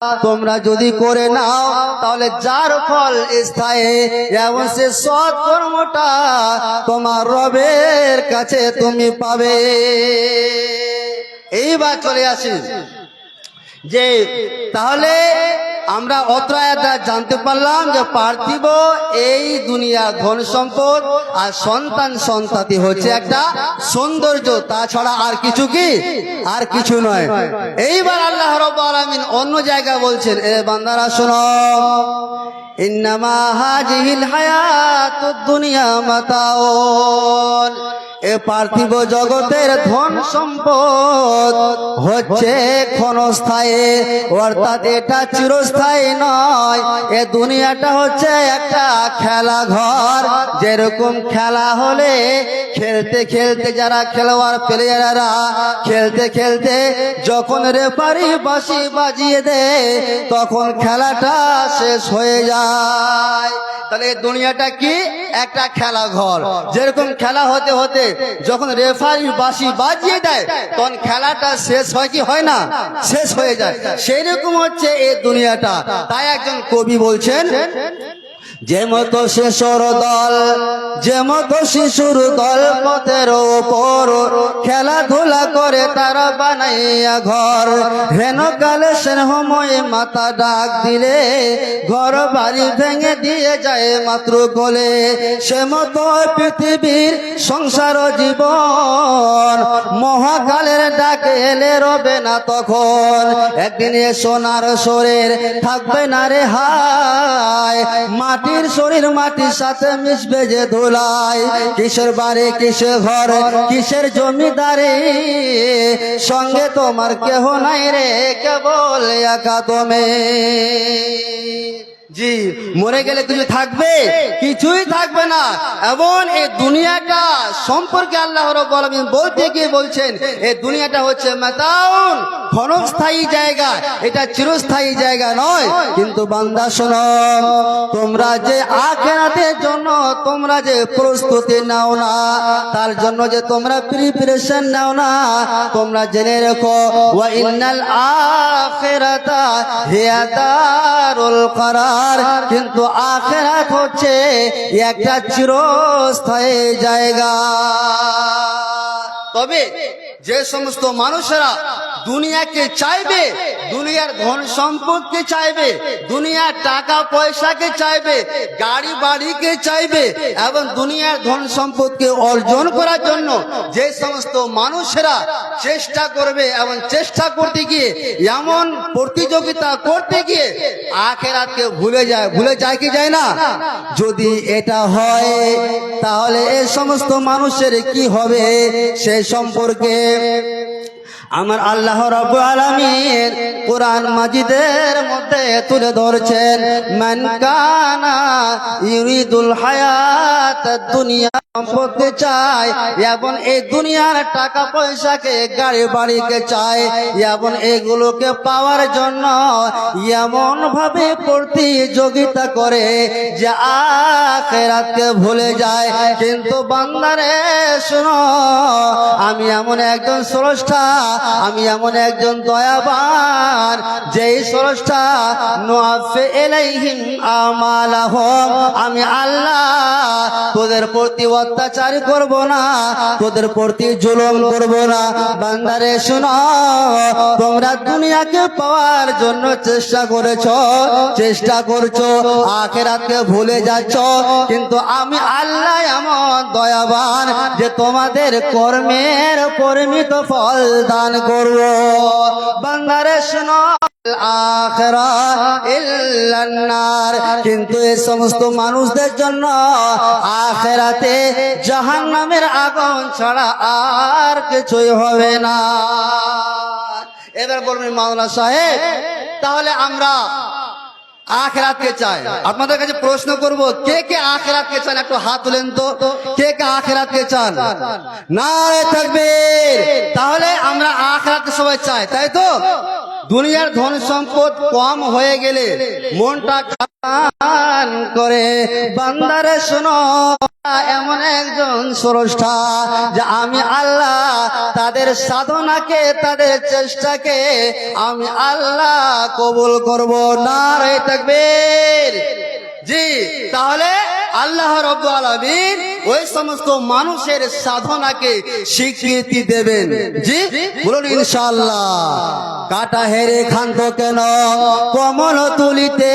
তোমরা যদি করে নাও তাহলে যার ফল স্থায়ী এবং সে সৎ কর্মটা তোমার রবের কাছে তুমি পাবে। এইবার চলে আসি যে তাহলে আমরা অত্র আয়াতটা জানতে পারলাম যে পার্থিব এই দুনিয়া ধন সম্পদ আর সন্তান সন্ততি হচ্ছে একটা সৌন্দর্য, তাছাড়া আর কিছু কি আর কিছু নয়। এইবার আল্লাহ রাব্বুল আলামিন অন্য জায়গায় বলছেন, এ বান্দারা শোনো, ইন্নামা হাযিহিল হায়াতুদ দুনিয়া মাতাউন, এ পার্থিব জগতের ধন সম্পদ হচ্ছে ক্ষণস্থায়ী, অর্থাৎ এটা চিরস্থায়ী নয়। এ দুনিয়াটা হচ্ছে একটা খেলা ঘর। যেরকম খেলা হলে খেলতে খেলতে যারা খেলোয়াড় প্লেয়াররা খেলতে খেলতে যখন রেফারি বাঁশি বাজিয়ে দেয় তখন খেলাটা শেষ হয়ে যায়। তাহলে দুনিয়াটা কি একটা খেলা ঘর। যেরকম খেলা হতে হতে যখন রেফারি বাঁশি বাজিয়ে দেয় তখন খেলাটা শেষ হয় কি হয় না, শেষ হয়ে যায়। সেই রকম হচ্ছে এই দুনিয়াটা। তাই একজন কবি বলছেন, যে মতো শিশুর দল, যে মতো শিশুর দল পথের ওপর খেলাধুলা করে তারা বানাইয়া ঘর, হেন কালে স্নেহময় মাতা ডাক দিলে ঘর বাড়ি ভেঙে দিয়ে যায় মাত্র কোলে। সে মতো পৃথিবীর সংসার জীবন মহাকালের ডাকে এলে রবে না তখন। একদিনে সোনার শরীর থাকবে না রে হায়, মাটির শরীর মাটির সাথে মিশবে যে ধুলাই। কিসের বাড়ি কিসের ঘর কিসের জমিদারি, সঙ্গে তোমার কেহ নাই রে কেবল একা তুমি। জি, মরে গেলে কিছু থাকবে, কিছুই থাকবে না। এবং এই দুনিয়াটা সম্পর্কে আল্লাহ রাব্বুল আলামিন বলতে গিয়ে বলছেন, এই দুনিয়াটা হচ্ছে মাতাউন, ক্ষণস্থায়ী জায়গা, এটা চিরস্থায়ী জায়গা নয়। কিন্তু বান্দা শোনো, তোমরা যে আখিরাতের জন্য তোমরা যে প্রস্তুতি নাও না, তার জন্য যে তোমরা প্রিপারেশন নাও না, তোমরা জেনে রেখো, ওয়া ইন্নাল আখিরাতা হিয়া দারুল করার, কিন্তু আখিরাত হচ্ছে একটা চিরস্থায়ী জায়গা। তবে যে সমস্ত মানুষেরা দুনিয়াকে চাইবে, দুনিয়ার ধন সম্পদকে চাইবে, দুনিয়ার টাকা পয়সাকে চাইবে, গাড়ি বাড়িকে চাইবে এবং দুনিয়ার ধন সম্পদকে অর্জন করার জন্য যে সমস্ত মানুষেরা চেষ্টা করবে এবং চেষ্টা করতে গিয়ে এমন প্রতিযোগিতা করতে গিয়ে আখিরাতকে ভুলে যায় কি যায় না? যদি এটা হয় তাহলে এই সমস্ত মানুষের কি হবে সে সম্পর্কে আমার আল্লাহ রাব্বুল আলামিন কোরআন মাজিদের মধ্যে তুলে ধরছেন, মান কানা ইউরিদুল হায়াতাদ দুনিয়া, সম্পদকে চায় এবং এই দুনিয়ার টাকা পয়সাকে গাড়ি বাড়িকে চায় এবং এগুলোকে পাওয়ার জন্য এমন ভাবে প্রতিযোগিতা করে যে আখিরাতকে ভুলে যায়। কিন্তু বান্দারে শোনো, আমি এমন একজন স্রষ্টা, আমি এমন একজন দয়াবান, যেই স্রষ্টা নুআফি ইলাইহিম আমালাহুম, আমি আল্লাহ তোদের প্রতি অত্যাচার করব না, তোদের প্রতি জুলুম করব না। বান্দারে শোনো, তোমরা দুনিয়াকে পাওয়ার জন্য চেষ্টা করছো, আখিরাতকে ভুলে যাচ্ছ, কিন্তু আমি আল্লাহ এমন দয়াবান যে তোমাদের কর্মের পরিমিত ফল দান করব। বান্দারে শোনো, কিন্তু এই সমস্ত মানুষদের জন্য আখিরাতে জাহান্নামের আগুন ছাড়া আর কিছুই হবে না। এবার বলবেন মাওলানা সাহেব, তাহলে আমরা আখিরাতকে চাই। আপনাদের কাছে প্রশ্ন করব, কে কে আখিরাতকে চান? একটু হাত তুলেন তো, কে কে আখিরাতকে চান? নারে তাকবীর। তাহলে আমরা আখিরাতকে সবাই চাই, তাই তো? দুনিয়ার ধন সম্পদ কম হয়ে গেলে মনটা খান করে। বান্দারে শোনো, এমন একজন স্রষ্টা যে আমি আল্লাহ তাদের সাধনাকে, তাদের চেষ্টাকে আমি আল্লাহ কবুল করব। নারে তাকবীর। জি, তাহলে আল্লাহ রাব্বুল আলামিন ওই সমস্ত মানুষের সাধনাকে স্বীকৃতি দেবেন। জি বলুন ইনশাআল্লাহ। কাটা হেরে খান্ত কেন কমল তুলিতে,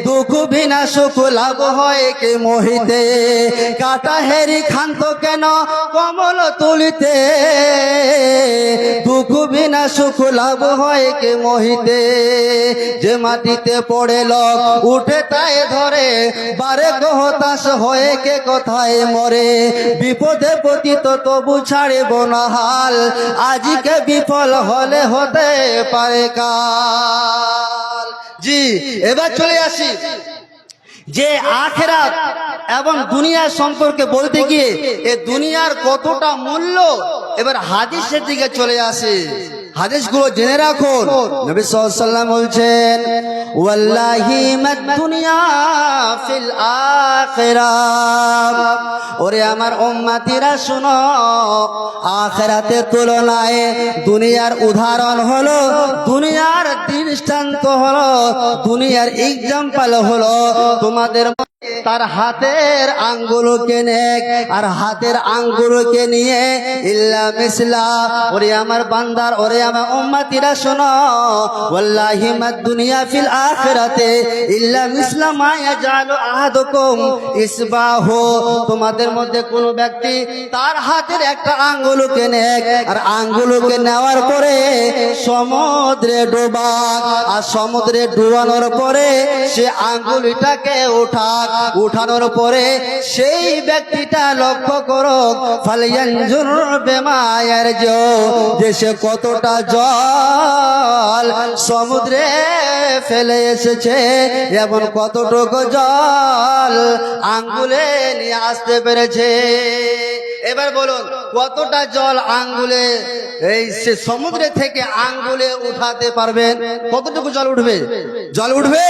দুঃখ বিনা সুখ লাভ হয় কে মোহিতে। কাটা হেরি খান্ত কেন কমল তুলিতে, দুঃখ বিনা সুখ লাভ হয় কে মোহিতে। যে মাটিতে পড়ে লোক উঠে তাই ধরে, বারে হতাশ হয়ে কে কোথায় মরে। বিপদে পতিত তবু ছাড়িব না হাল, আজকে বিফল হলে হতে পারে কাল। জি এবার চলে আসি যে আখিরাত এবং দুনিয়া সম্পর্কে বলতে গিয়ে এ দুনিয়ার কতটা মূল্য, এবার হাদিসের দিকে চলে আসে। হাদিসগুলো জেনে রাখুন। নবী সাল্লাল্লাহু আলাইহি ওয়াসাল্লাম বলছেন, ওয়াল্লাহি মাদ দুনিয়া ফিল আখিরাহ। ওরে আমার উম্মতিরা শুনো, আখিরাতের তুলনায় দুনিয়ার উদাহরণ হলো, দুনিয়ার দৃষ্টান্ত হলো, দুনিয়ার এক্সাম্পল হলো তোমাদের তার হাতের আঙ্গুলকে নেক আর হাতের আঙ্গুলকে নিয়ে ইল্লা মিসলা। ওরে আমার বান্দার, ওরে আমার উম্মতিরা শোনো, ওয়াল্লাহি মাদ দুনিয়া ফিল আখিরাতে ইল্লা মিসলা মা ইয়াজালু আহাদুকুম ইসবাহু। তোমাদের মধ্যে কোন ব্যক্তি তার হাতের একটা আঙ্গুলকে নেক আর আঙ্গুলকে নেওয়ার পরে সমুদ্রে ডোবাক, আর সমুদ্রে ডুবানোর পরে সে আঙ্গুলটাকে উঠানোর পরে সেই ব্যক্তিটা লক্ষ্য করো, ফালিয়ানজুর বিমা ইয়ারজু, যে সে কতটা জল সমুদ্রে ফেলে এসেছে এবং কতটুকু জল আঙ্গুলে নিয়ে আসতে পেরেছে। এবার বলুন কতটা জল আঙ্গুলে এই সে সমুদ্রে থেকে আঙ্গুলে উঠাতে পারবেন? কতটুকু জল উঠবে? জল উঠবে?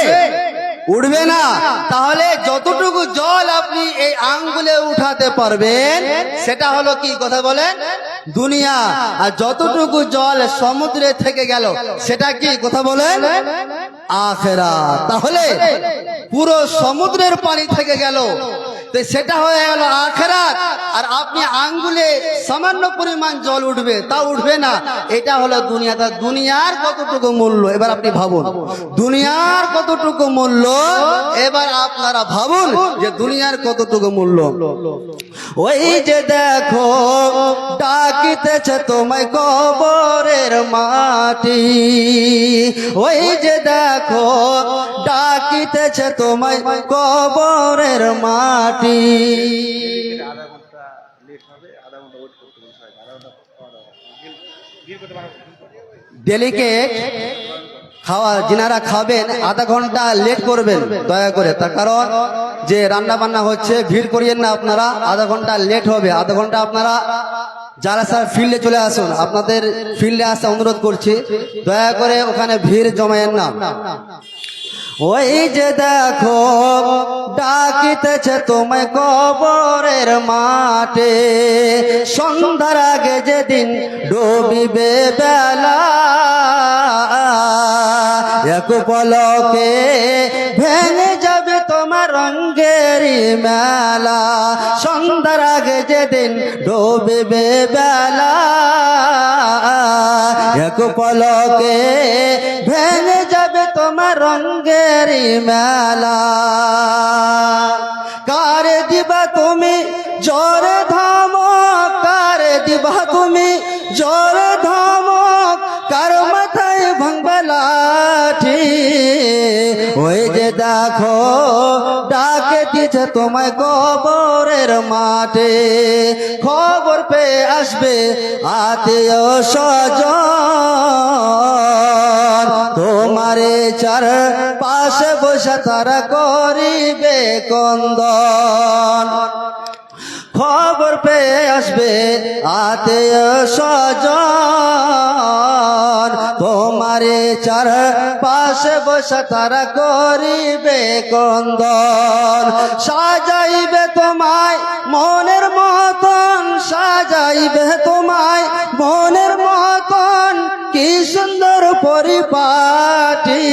উঠবে না। তাহলে যতটুকু জল আপনি এই আঙ্গুলে উঠাতে পারবেন সেটা হলো কি, কথা বলেন, দুনিয়া। আর যতটুকু জল সমুদ্রে থেকে গেল সেটা কি, কথা বলেন, আখিরাত। তাহলে পুরো সমুদ্রের পানি থেকে গেল তো সেটা হয়ে গেল আখিরাত। আর আপনি আঙ্গুলে সামান্য পরিমাণ জল উঠবে, তা উঠবে না, এটা হলো দুনিয়া। তা দুনিয়ার কতটুকু মূল্য এবার আপনি ভাবুন, দুনিয়ার কতটুকু মূল্য এবার আপনারা ভাবুন যে দুনিয়ার কতটুকু মূল্য। ওই যে দেখো ডাকিতেছে তোমায় কবরের মাটি, ওই যে দেখো ডাকিতেছে তোমায় কবরের মাটি। ডেলিকেট খাওয়া যিনারা খাবেন আধা ঘন্টা লেট করবেন দয়া করে, তার কারণ যে রান্না বান্না হচ্ছে, ভিড় করিয়েন না আপনারা, আধা ঘন্টা লেট হবে। আধা ঘন্টা আপনারা যারা স্যার ফিল্ডে চলে আসুন, আপনাদের ফিল্ডে আসতে অনুরোধ করছি, দয়া করে ওখানে ভিড় জমায়েন না। ওই যে দেখো ডাকিতেছে তোমায় কবরের মাঠে, সন্ধ্যার আগে যেদিন ডুবিবে বেলা, এক পলকে ভেঙে যাবে তোমার রঙ্গেরই মেলা। সন্ধ্যার আগে যেদিন ডুবিবে বেলা, এক পলকে ভেঙে যাবে তোমার রঙ্গেরই মেলা। কারে দিবা তুমি জোরে ধমক, কারে দিবা তুমি জোরে ধমক, কার মাথায় ভাঙবা লাঠি। ওই যে দেখো ডাকে দিছে তোমায় কবরের মাঠে, খবর পেয়ে আসবে আত্মীয় স্বজন, তোমারে চার পাশে বসে তারা করিবে কন্দন। খবর পেয়ে আসবে আত্মীয় স্বজন, তোমারে চার পাশে বসে তারা করিবে কন্দন সাজাইবে তোমায় মনের মতন সাজাইবে তোমায় মনের মতন কি সুন্দর পরিপাটি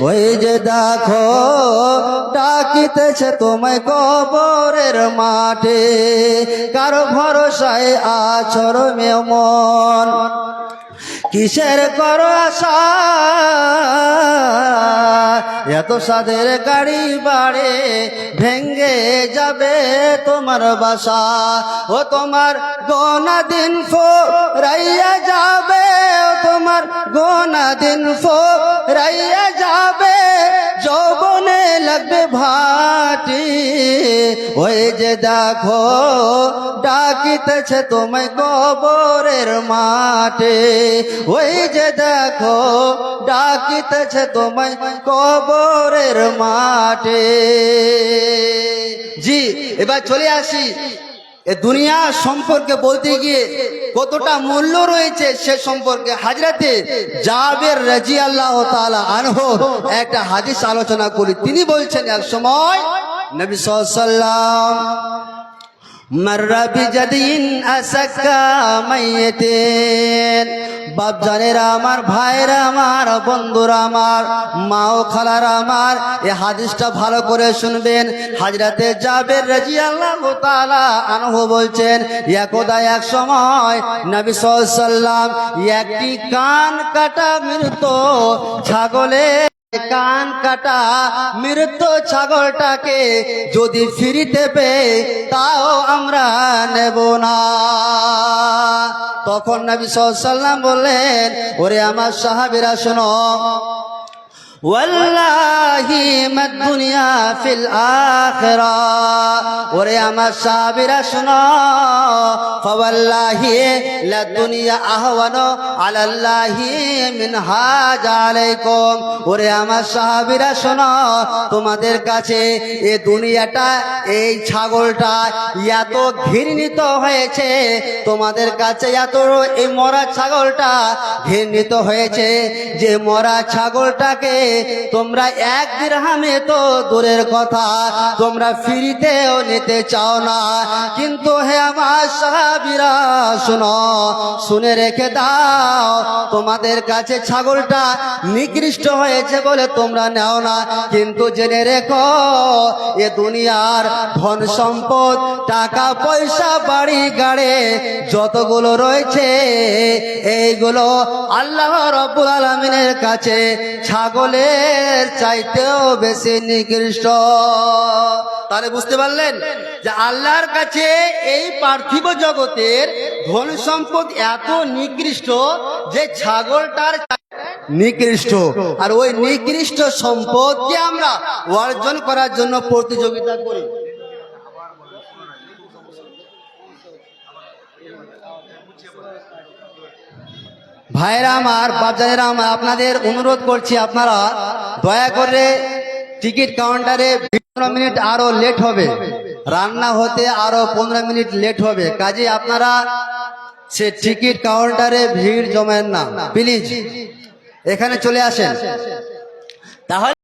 ওই যে দেখো ডাকিতেছে তোমায় কবরের মাঠে কারো ভরসায় আছর মন কিসের করো আশা এত সাদের গাড়ি বাড়ে ভেঙ্গে যাবে তোমার বাসা ও তোমার গোনা দিন রাইয়া যাবে ও তোমার গোনা দিন রাইয়া যাবে যৌবনে লাগবে ভাটি ওই যে দেখো ডাকিতেছে তোমায় কবরের মাঠে ওই যে দেখো ডাকিতেছে তোমায় কবরের মাঠে জি এবার চলে আসি এ দুনিয়া সম্পর্কে বলতে গিয়ে কতটা মূল্য রয়েছে সে সম্পর্কে হযরতে জাবের রাদিয়াল্লাহু তাআলা আনহু একটা হাদিস আলোচনা করি তিনি বলছেন এক সময় নবী সাল্লাল্লাহু আলাইহি ওয়াসাল্লাম মাররা বিজাদিন আসাক্কা মাইয়াতিন বাপ জানেরা আমার ভাইরা আমার বন্ধুরা আমার মা ও খালারা আমার এই হাদিসটা ভালো করে শুনবেন হযরতে জাবের রাদিয়াল্লাহু তাআলা আনহু বলছেন একদা এক সময় নবী সাল্লাল্লাহু আলাইহি ওয়াসাল্লাম একটি কান কাটা মৃত ছাগলের কান কাটা মৃত ছাগলটাকে যদি ফিরিতে পেয়ে তাও আমরা নেব না তখন নবী সাল্লাল্লাহু আলাইহি ওয়াসাল্লাম বললেন ওরে আমার সাহাবীরা শোনো ওয়াল্লাহি মাদ দুনিয়া ফিল আখিরা ওরে আমার সাহাবীরা শোনো ফাওয়াল্লাহি লা দুনিয়া আহওয়ানু আলাল্লাহি মিন হাজ আলাইকুম ওরে আমার সাহাবীরা শোনো তোমাদের কাছে এই দুনিয়াটা এই ছাগলটা এত ঘৃণিত হয়েছে তোমাদের কাছে এত এই মরা ছাগলটা ঘৃণিত হয়েছে যে মরা ছাগলটাকে তোমরা এক দিরহামে তো দূরের কথা তোমরা ফিরিতেও নিতে চাও না কিন্তু হে আমার সাহাবীরা শোনো শুনে রেখে দাও তোমাদের কাছে ছাগলটা নিকৃষ্ট হয়েছে বলে তোমরা নাও না কিন্তু জেনে রেখো এ দুনিয়ার ধন সম্পদ টাকা পয়সা বাড়ি গাড়ি যতগুলো রয়েছে এইগুলো আল্লাহ রাব্বুল আলামিনের কাছে ছাগলের চাইতেও বেশি নিকৃষ্ট তাহলে বুঝতে পারলেন যে আল্লাহর কাছে এই পার্থিব জগতের ধন সম্পদ এত নিকৃষ্ট যে ছাগলটার নিকৃষ্ট আর ওই নিকৃষ্ট সম্পদকে আমরা অর্জন করার জন্য প্রতিযোগিতা করি ভাইরা আমার বাপজানেরা আমার আপনাদের অনুরোধ করছি আপনারা দয়া করে টিকিট কাউন্টারে 15 মিনিট আরো লেট হবে রান্না হতে আরো 15 মিনিট লেট হবে কাজে আপনারা সে টিকিট কাউন্টারে ভিড় জমেন না প্লিজ এখানে চলে আসেন তাহলে